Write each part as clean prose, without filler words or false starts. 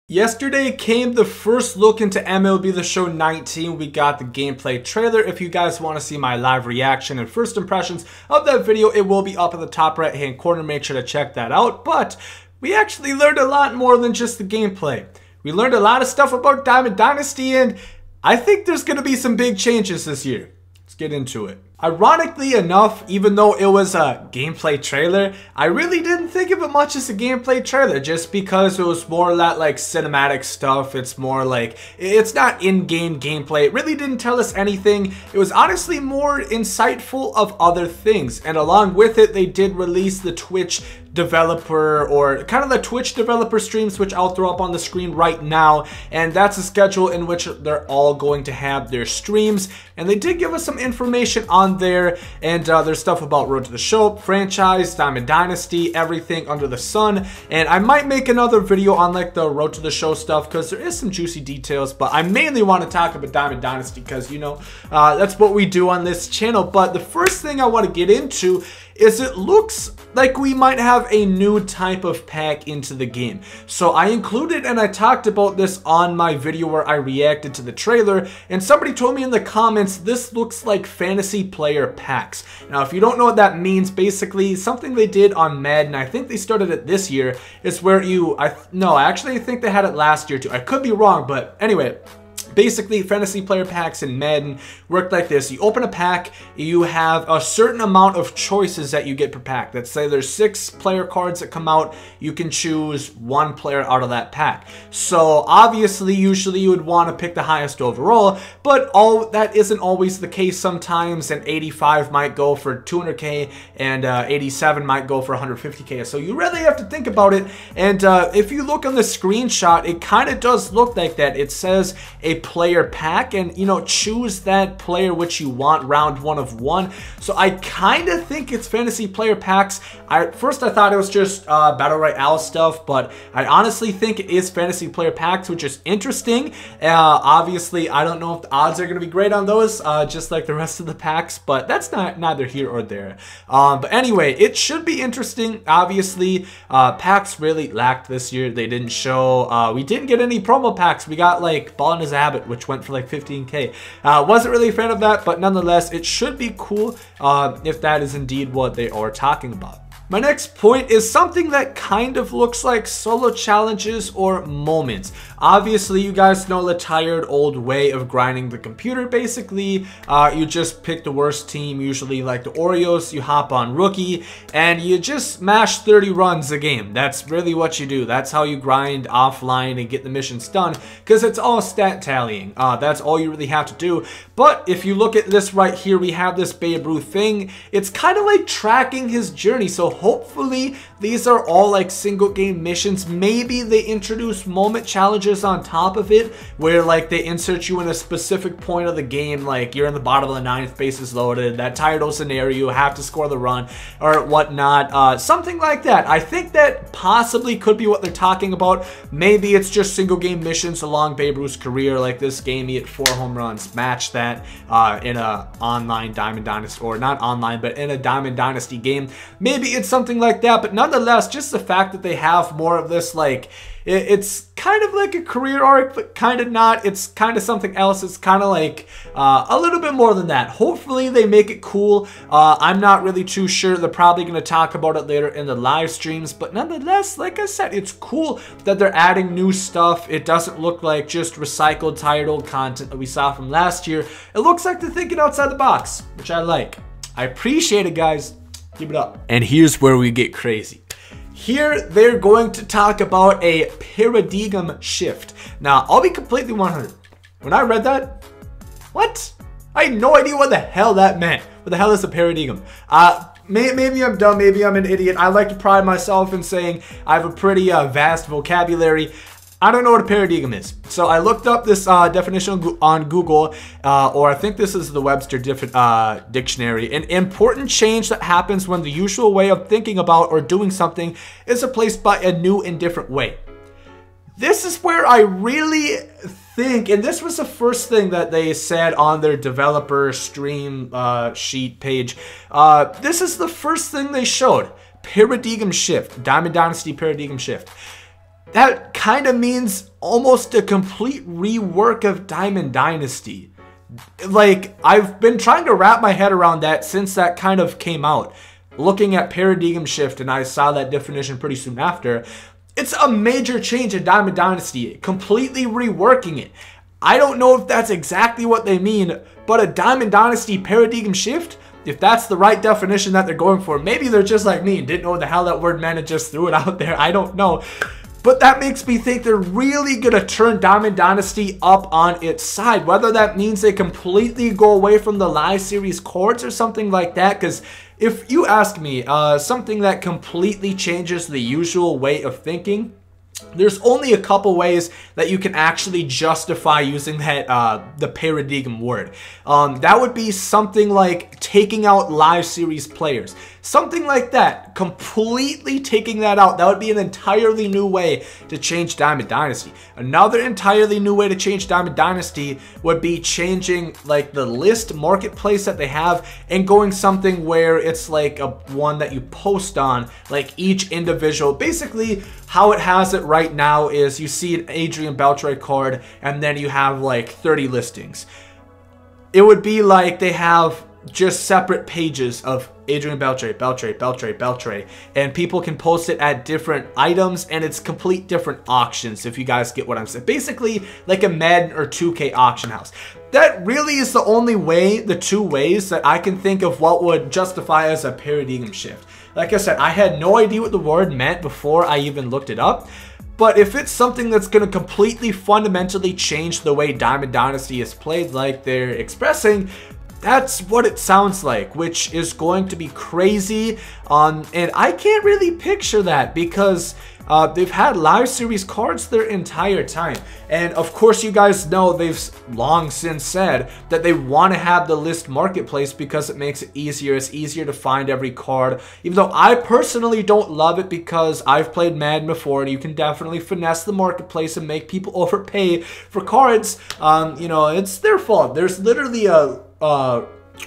Yesterday came the first look into MLB The Show 19. We got the gameplay trailer. If you guys want to see my live reaction and first impressions of that video, it will be up in the top right hand corner. Make sure to check that out. But we actually learned a lot more than just the gameplay. We learned a lot of stuff about Dynasty, and I think there's going to be some big changes this year. Let's get into it. Ironically enough, even though it was a gameplay trailer, I really didn't think of it much as a gameplay trailer just because it was more of that like cinematic stuff. It's more like, it's not in-game gameplay. It really didn't tell us anything. It was honestly more insightful of other things. And along with it, they did release the Twitch developer, or kind of the Twitch developer streams, which I'll throw up on the screen right now. And that's a schedule in which they're all going to have their streams. And they did give us some information on there, and there's stuff about Road to the Show, franchise, Dynasty, everything under the sun. And I might make another video on like the Road to the Show stuff because there is some juicy details, but I mainly want to talk about Dynasty because, you know, that's what we do on this channel. But the first thing I want to get into is it looks like we might have a new type of pack into the game. So I included, and I talked about this on my video where I reacted to the trailer, and somebody told me in the comments, this looks like fantasy player packs. Now, if you don't know what that means, basically something they did on Madden, I think they started it this year, is where I actually think they had it last year too. I could be wrong, but anyway, basically, fantasy player packs in Madden work like this. You open a pack, you have a certain amount of choices that you get per pack. Let's say there's 6 player cards that come out. You can choose 1 player out of that pack. So obviously, usually you would want to pick the highest overall, but that isn't always the case. Sometimes an 85 might go for 200k and 87 might go for 150k. So you really have to think about it. And if you look on the screenshot, it kind of does look like that. It says a player pack, and you know, choose that player which you want, round 1 of 1. So I kind of think it's fantasy player packs. First I thought it was just battle royale stuff, but I honestly think it is fantasy player packs, which is interesting. Obviously I don't know if the odds are going to be great on those, just like the rest of the packs, but that's neither here or there. But anyway, it should be interesting. Obviously packs really lacked this year. They didn't show, we didn't get any promo packs. We got like Ball in His Habit, which went for like 15k. Wasn't really a fan of that, but nonetheless, it should be cool if that is indeed what they are talking about. My next point is something that kind of looks like solo challenges or moments. Obviously, you guys know the tired old way of grinding the computer. Basically, you just pick the worst team, usually like the Orioles, you hop on rookie, and you just smash 30 runs a game. That's really what you do. That's how you grind offline and get the missions done, because it's all stat tallying. That's all you really have to do. But if you look at this right here, we have this Babe Ruth thing. It's kind of like tracking his journey. So hopefully these are all like single game missions. Maybe they introduce moment challenges on top of it, where like they insert you in a specific point of the game, like you're in the bottom of the 9th, bases loaded, that tired old scenario, you have to score the run or whatnot. Something like that. I think that possibly could be what they're talking about. Maybe it's just single game missions along Babe Ruth's career, like this game, he hit 4 home runs, match that in a online Diamond Dynasty, or not online, but in a Diamond Dynasty game. Maybe it's something like that, but nonetheless, just the fact that they have more of this, like, it's kind of like a career arc, but kind of not. It's kind of something else. It's kind of like a little bit more than that. Hopefully they make it cool. I'm not really too sure. They're probably going to talk about it later in the live streams, but nonetheless, like I said, it's cool that they're adding new stuff. It doesn't look like just recycled, tired old content that we saw from last year. It looks like they're thinking outside the box, which I like. I appreciate it, guys. Keep it up. And here's where we get crazy. Here, they're going to talk about a paradigm shift. Now, I'll be completely 100. When I read that, what? I had no idea what the hell that meant. What the hell is a paradigm? Maybe I'm dumb, maybe I'm an idiot. I like to pride myself in saying I have a pretty vast vocabulary. I don't know what a paradigm is. So I looked up this definition on Google, or I think this is the Webster dictionary. An important change that happens when the usual way of thinking about or doing something is replaced by a new and different way. This is where I really think, and this was the first thing that they said on their developer stream sheet page. This is the first thing they showed. Paradigm shift. Diamond Dynasty paradigm shift. that kind of means almost a complete rework of Diamond Dynasty. Like, I've been trying to wrap my head around that since that kind of came out. Looking at Paradigm Shift, and I saw that definition pretty soon after. It's a major change in Diamond Dynasty, completely reworking it. I don't know if that's exactly what they mean, but a Diamond Dynasty Paradigm Shift, if that's the right definition that they're going for, maybe they're just like me and didn't know what the hell that word meant and just threw it out there. I don't know. But that makes me think they're really going to turn Diamond Dynasty up on its side. Whether that means they completely go away from the live series cards or something like that. Because if you ask me, something that completely changes the usual way of thinking, there's only a couple ways that you can actually justify using that the paradigm word. That would be something like taking out live series players. Something like that. Completely taking that out. That would be an entirely new way to change Diamond Dynasty. Another entirely new way to change Diamond Dynasty would be changing like the list marketplace that they have and going something where it's like a one that you post on, like each individual. Basically, how it has it right now is you see an Adrian Beltre card and then you have like 30 listings. It would be like they have just separate pages of Adrian Beltre, and people can post it at different items, and it's complete different auctions, if you guys get what I'm saying. Basically, like a Madden or 2K auction house. That really is the only way, the two ways that I can think of what would justify as a paradigm shift. Like I said, I had no idea what the word meant before I even looked it up. But if it's something that's going to completely fundamentally change the way Diamond Dynasty is played, like they're expressing, that's what it sounds like, which is going to be crazy. And I can't really picture that because they've had live series cards their entire time. And of course, you guys know they've long since said that they want to have the list marketplace because it makes it easier. It's easier to find every card. Even though I personally don't love it because I've played Madden before and you can definitely finesse the marketplace and make people overpay for cards. You know, it's their fault. There's literally a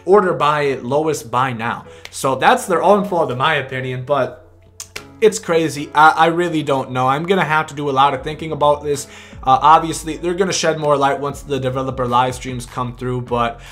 order by lowest buy now, so that's their own fault in my opinion. But it's crazy. I really don't know. I'm gonna have to do a lot of thinking about this. Obviously they're gonna shed more light once the developer live streams come through, but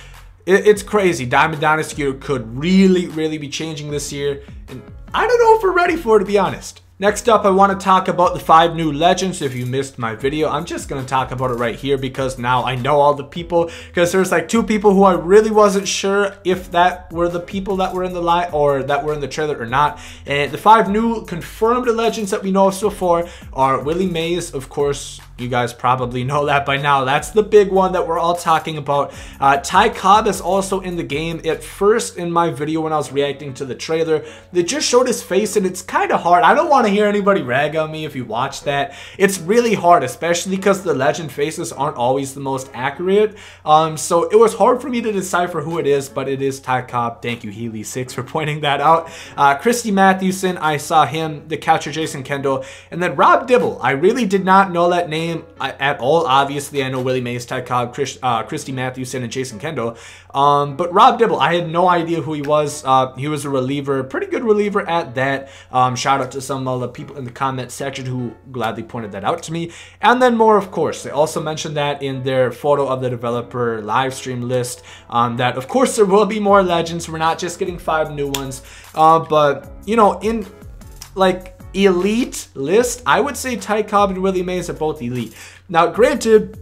it's crazy. Diamond Dynasty could really be changing this year, and I don't know if we're ready for it, to be honest. Next up, I want to talk about the 5 new legends. If you missed my video, I'm just going to talk about it right here because now I know all the people. Because there's like 2 people who I really wasn't sure if that were the people that were in the live or that were in the trailer or not. And the 5 new confirmed legends that we know of so far are Willie Mays, of course. You guys probably know that by now. That's the big one that we're all talking about. Ty Cobb is also in the game. At first in my video when I was reacting to the trailer, they just showed his face and it's kind of hard. I don't want to hear anybody rag on me if you watch that. It's really hard, especially because the legend faces aren't always the most accurate. So it was hard for me to decipher who it is, but it is Ty Cobb. Thank you, Healy6, for pointing that out. Christy Mathewson, I saw him. The catcher, Jason Kendall. And then Rob Dibble. I really did not know that name at all. Obviously, I know Willie Mays, Ty Cobb, Christy Mathewson, and Jason Kendall. But Rob Dibble, I had no idea who he was. He was a reliever, pretty good reliever at that. Shout out to some of the people in the comment section who gladly pointed that out to me. And then more, of course. They also mentioned that in their photo of the developer live stream list. That, of course, there will be more legends. We're not just getting 5 new ones. But, you know, in, like, elite list, I would say Ty Cobb and Willie Mays are both elite. Now, granted,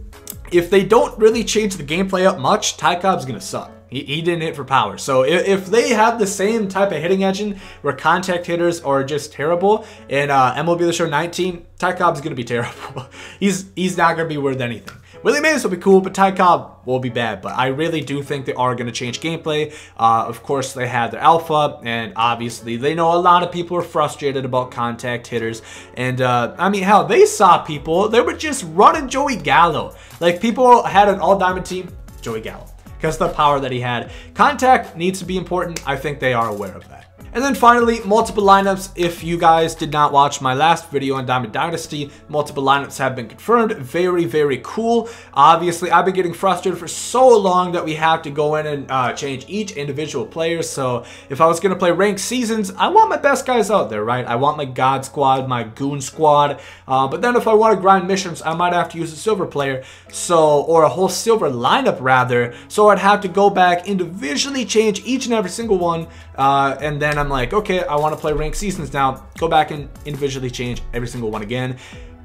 if they don't really change the gameplay up much, Ty Cobb's gonna suck. He didn't hit for power. So if they have the same type of hitting engine where contact hitters are just terrible in MLB The Show 19, Ty Cobb's gonna be terrible. He's not gonna be worth anything. Willie Mays will be cool, but Ty Cobb will be bad. But I really do think they are going to change gameplay. Of course, they had their alpha, and obviously they know a lot of people are frustrated about contact hitters. And I mean, hell, they saw people. They were just running Joey Gallo. Like, people had an all-diamond team, Joey Gallo, because of the power that he had. Contact needs to be important. I think they are aware of that. And then finally, multiple lineups. If you guys did not watch my last video on Diamond Dynasty, multiple lineups have been confirmed. Very, very cool. Obviously, I've been getting frustrated for so long that we have to go in and change each individual player. So if I was going to play ranked seasons, I want my best guys out there, right? I want my God squad, my Goon squad. But then if I want to grind missions, I might have to use a silver player. So, or a whole silver lineup rather. So I'd have to go back, individually change each and every single one. And then I'm like, okay, I want to play ranked seasons now. Go back and individually change every single one again.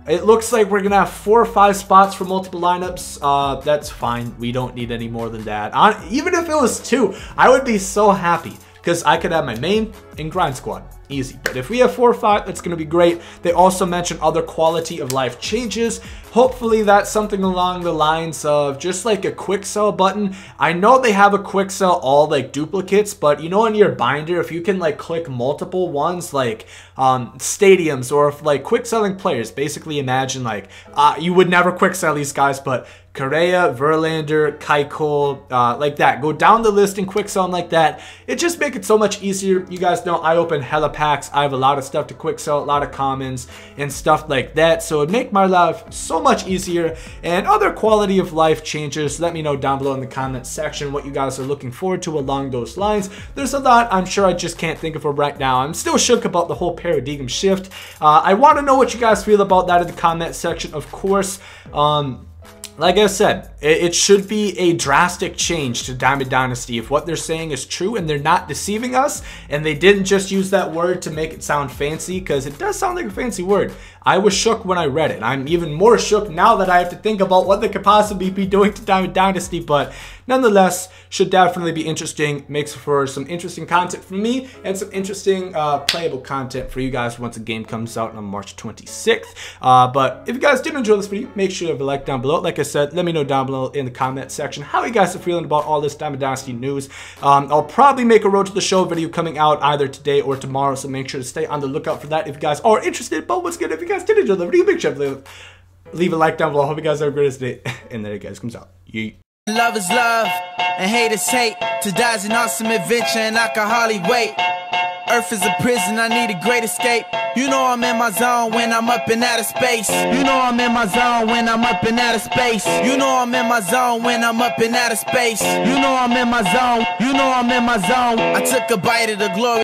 It looks like we're going to have 4 or 5 spots for multiple lineups. That's fine. We don't need any more than that. Even if it was 2, I would be so happy because I could have my main and grind squad. Easy. But if we have 4 or 5, that's going to be great. They also mentioned other quality of life changes. Hopefully that's something along the lines of just like a quick sell button. I know they have a quick sell all like duplicates, but you know in your binder, if you can like click multiple ones like stadiums or if, like quick selling players, basically imagine like you would never quick sell these guys, but Correa, Verlander, Keuchel, like that. Go down the list and quick sell them like that. It just makes it so much easier. You guys know I open hella packs. I have a lot of stuff to quick sell, a lot of commons and stuff like that. So it'd make my life so much easier. And other quality of life changes, let me know down below in the comment section what you guys are looking forward to along those lines. There's a lot I'm sure I just can't think of it right now. I'm still shook about the whole paradigm shift. I want to know what you guys feel about that in the comment section, of course. Like I said, it should be a drastic change to Diamond Dynasty if what they're saying is true and they're not deceiving us and they didn't just use that word to make it sound fancy, because it does sound like a fancy word. I was shook when I read it. I'm even more shook now that I have to think about what they could possibly be doing to Diamond Dynasty, but nonetheless, should definitely be interesting. Makes for some interesting content for me and some interesting playable content for you guys once the game comes out on March 26th. But if you guys did enjoy this video, make sure to leave a like down below. Like I said, let me know down below in the comment section how you guys are feeling about all this Diamond Dynasty news. I'll probably make a Road to the Show video coming out either today or tomorrow, so make sure to stay on the lookout for that if you guys are interested. But what's good, if you guys did enjoy the video, make sure to leave a like down below. Hope you guys have a great day. And there it guys comes out. Yeet. Love is love, and hate is hate. To die is an awesome adventure, and I can hardly wait. Earth is a prison, I need a great escape. You know I'm in my zone when I'm up in outer space. You know I'm in my zone when I'm up in outer space. You know I'm in my zone when I'm up in outer space. You know I'm in my zone. You know I'm in my zone. I took a bite of the glory.